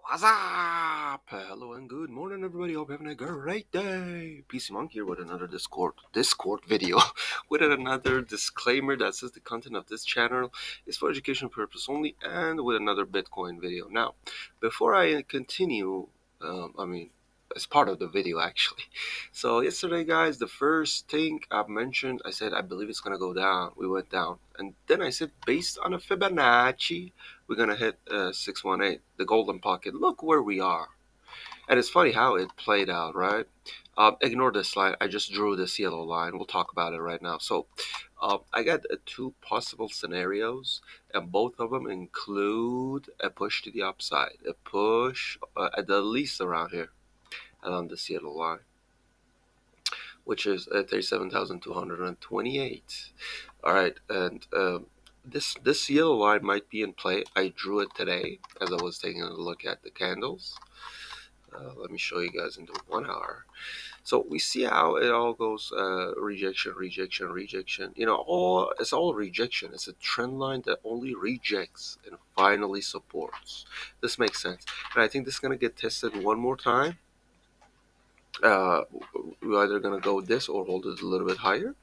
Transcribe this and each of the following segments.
What's up? Hello and good morning, everybody. Hope you're having a great day. PC Monk here with another Discord video, with another disclaimer that says the content of this channel is for education purpose only, and with another Bitcoin video. Now, before I continue, as part of the video actually. So yesterday, guys, the first thing I mentioned, I said I believe it's gonna go down. We went down, and then I said based on a Fibonacci, we're gonna hit 618, the golden pocket. Look where we are, and it's funny how it played out, right? Ignore this line. I just drew this yellow line. We'll talk about it right now. So, I got two possible scenarios, and both of them include a push to the upside, a push at the least around here, along this yellow line, which is 37,228. All right, and this yellow line might be in play. I drew it today as I was taking a look at the candles. Let me show you guys into 1 hour. So we see how it all goes: rejection, rejection, rejection. It's all rejection. It's a trend line that only rejects and finally supports. This makes sense, and I think this is gonna get tested one more time. Uh, we're either gonna go this or hold it a little bit higher,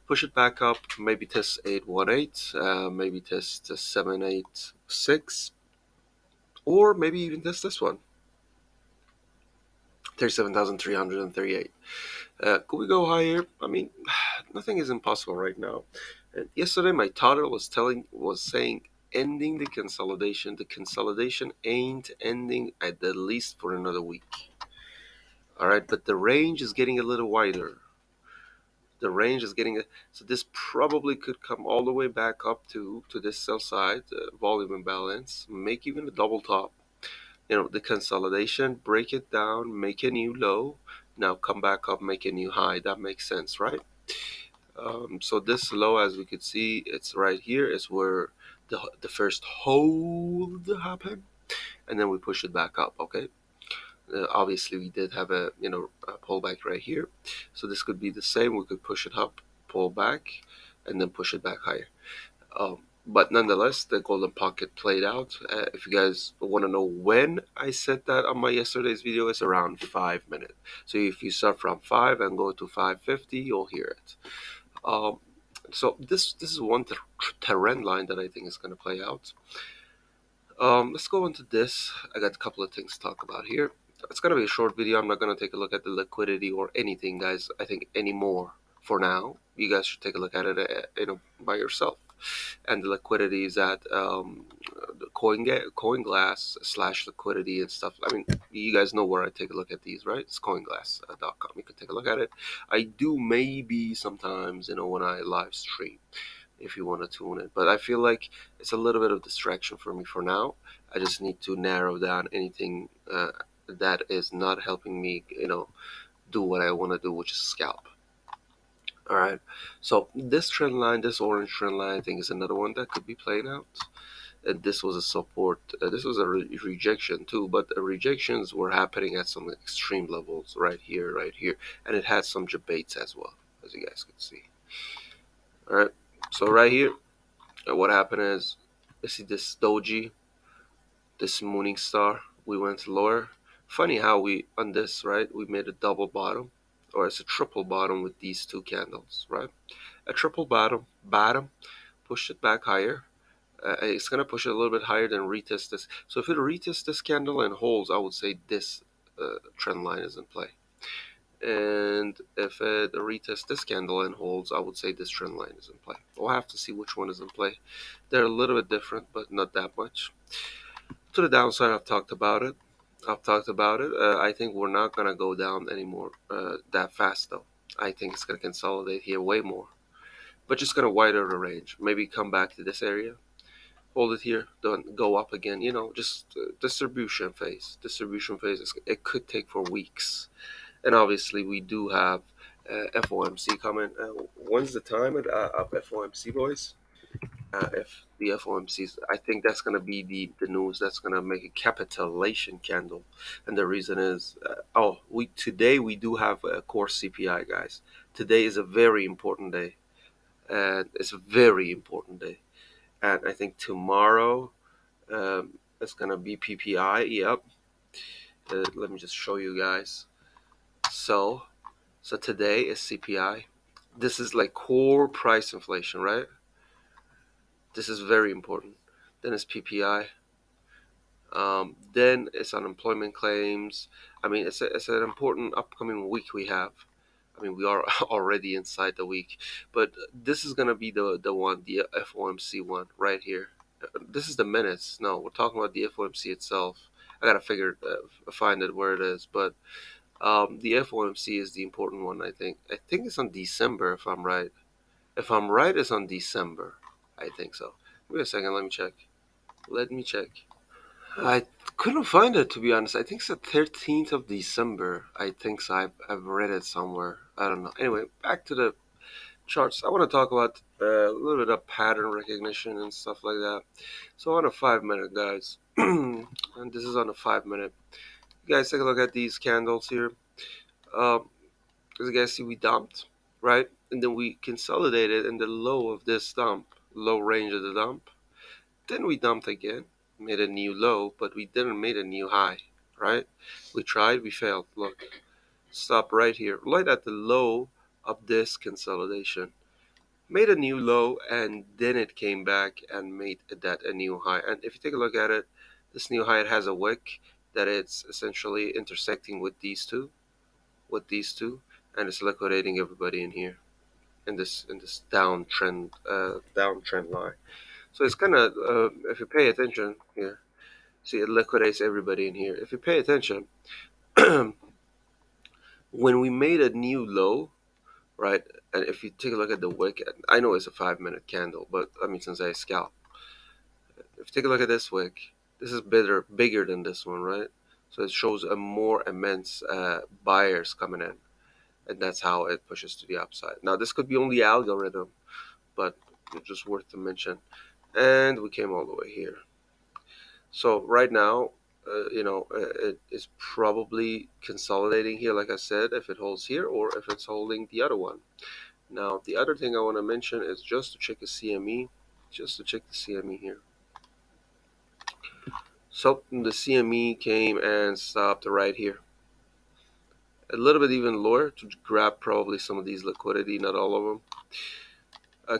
push it back up, maybe test 818, maybe test 786, or maybe even test this one, 37,338. Could we go higher? I mean, nothing is impossible right now. And yesterday, my toddler was saying, ending the consolidation. The consolidation ain't ending at the least for another week. All right, but the range is getting a little wider. The range is getting so this probably could come all the way back up to this sell side, volume imbalance, make even a double top. The consolidation, break it down, make a new low, now come back up, make a new high. That makes sense, right? So this low, as we could see, it's right here, is where the first hold happened, and then we push it back up. Okay. Obviously, we did have a pullback right here, so this could be the same. We could push it up, pull back, and then push it back higher. But nonetheless, the golden pocket played out. If you guys want to know when I said that on my yesterday's video, it's around 5 minutes. So if you start from 5 and go to 550, you'll hear it. So this is one trend line that I think is going to play out. Let's go into this. I got a couple of things to talk about here. It's gonna be a short video. I'm not gonna take a look at the liquidity or anything, guys. I think anymore for now. You guys should take a look at it, by yourself. And the liquidity is at the CoinGlass / liquidity and stuff. I mean, you guys know where I take a look at these, right? It's CoinGlass.com. You can take a look at it. I do maybe sometimes, when I live stream, if you want to tune it. But I feel like it's a little bit of distraction for me for now. I just need to narrow down anything that is not helping me, do what I want to do, which is scalp. All right. So this trend line, this orange trend line, I think is another one that could be playing out. And this was a support. This was a rejection too, but the rejections were happening at some extreme levels, right here, and it had some debates as well, as you guys can see. All right. So right here, what happened is, you see this doji, this morning star, we went lower. Funny how we, on this, right, we made a double bottom, or it's a triple bottom with these two candles, right? A triple bottom, push it back higher. It's going to push it a little bit higher than retest this. So if it retests this candle and holds, I would say this trend line is in play. And if it retests this candle and holds, I would say this trend line is in play. We'll have to see which one is in play. They're a little bit different, but not that much. To the downside, I've talked about it. I think we're not going to go down anymore that fast, though. I think it's going to consolidate here way more. But just going to widen the range. Maybe come back to this area. Hold it here. Don't go up again. Just distribution phase. It could take for weeks. And obviously, we do have FOMC coming. When's the time of FOMC, boys? If the FOMCs, I think that's going to be the news that's going to make a capitulation candle. And the reason is, today we do have a core CPI, guys. Today is a very important day. And it's a very important day. And I think tomorrow, It's gonna be PPI. Yep. Let me just show you guys. So so today is CPI. This is like core price inflation, right? This is very important. Then it's PPI. Then it's unemployment claims. I mean, it's an important upcoming week we have. I mean, we are already inside the week, but this is gonna be the one, the FOMC one right here. This is the minutes. No, we're talking about the FOMC itself. I gotta find it where it is, but the FOMC is the important one. I think it's on December if I'm right. If I'm right, it's on December. I think so. Wait a second. Let me check. Let me check. I couldn't find it to be honest. I think it's the 13th of December. I think so. I've read it somewhere. I don't know. Anyway, back to the charts. I want to talk about a little bit of pattern recognition and stuff like that. So on a 5 minute, guys, and this is on a 5 minute. You guys take a look at these candles here. As you guys see, we dumped, right? And then we consolidated in the low of this dump, low range of the dump. Then we dumped again, made a new low, but we didn't make a new high, right? We tried, we failed. Look, stop right here, right at the low of this consolidation. Made a new low, and then it came back and made that a new high. And if you take a look at it, this new high, it has a wick that it's essentially intersecting with these two, and it's liquidating everybody in here in this downtrend line. So it's kind of if you pay attention here, see it liquidates everybody in here. If you pay attention, when we made a new low, right? And if you take a look at the wick, I know it's a 5 minute candle, but I mean since I scalp, if you take a look at this wick, this is bigger than this one, right? So it shows a more immense buyers coming in, and that's how it pushes to the upside. Now this could be only algorithm, but it's just worth to mention. And we came all the way here. So right now, it is probably consolidating here, like I said, if it holds here or if it's holding the other one. Now the other thing I want to mention is just to check the CME, just to check the CME here. So the CME came and stopped right here, a little bit even lower to grab probably some of these liquidity, not all of them.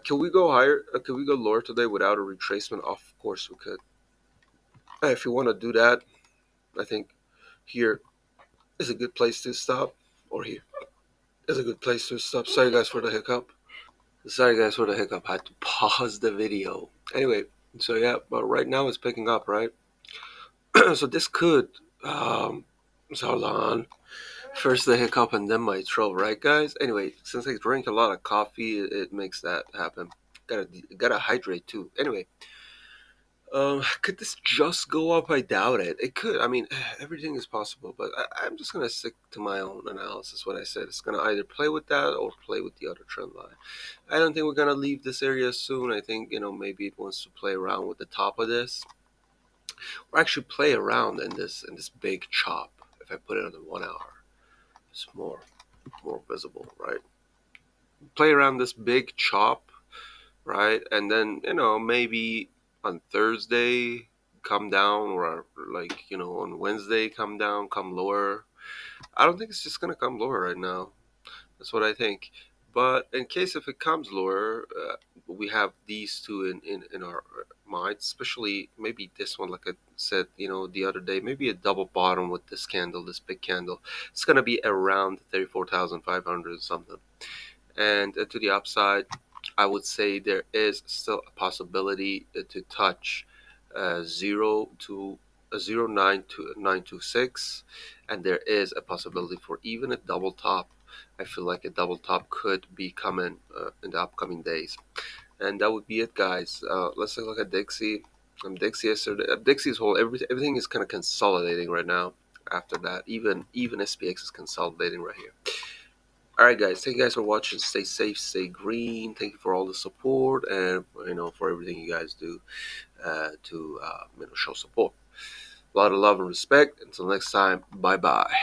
Can we go higher? Can we go lower today without a retracement? Of course we could. If you want to do that, I think here is a good place to stop, or here is a good place to stop. Sorry guys for the hiccup. I had to pause the video. Anyway, so yeah, but right now it's picking up, right? So this could, so hold on. First the hiccup and then my throat, right, guys? Anyway, since I drink a lot of coffee, it makes that happen. Gotta hydrate too. Anyway, could this just go up? I doubt it. It could. I mean, everything is possible, but I'm just gonna stick to my own analysis. What I said, it's gonna either play with that or play with the other trend line. I don't think we're gonna leave this area soon. I think maybe it wants to play around with the top of this, or actually play around in this big chop. If I put it on the 1 hour, it's more visible, right? Play around this big chop, right? And then maybe on Thursday come down, or like on Wednesday come down, come lower. I don't think it's just gonna come lower right now. That's what I think. But in case if it comes lower, we have these two in our minds, especially maybe this one, like I said, the other day, maybe a double bottom with this candle, this big candle. It's gonna be around 34,500 something. And to the upside, I would say there is still a possibility to touch 0 to 926, and there is a possibility for even a double top. I feel like a double top could be coming in the upcoming days, and that would be it, guys. Let's take a look at Dixie. Dixie yesterday, Dixie's whole everything is kind of consolidating right now. After that, even SPX is consolidating right here. All right, guys. Thank you guys for watching. Stay safe, stay green. Thank you for all the support and for everything you guys do to show support. A lot of love and respect. Until next time. Bye bye.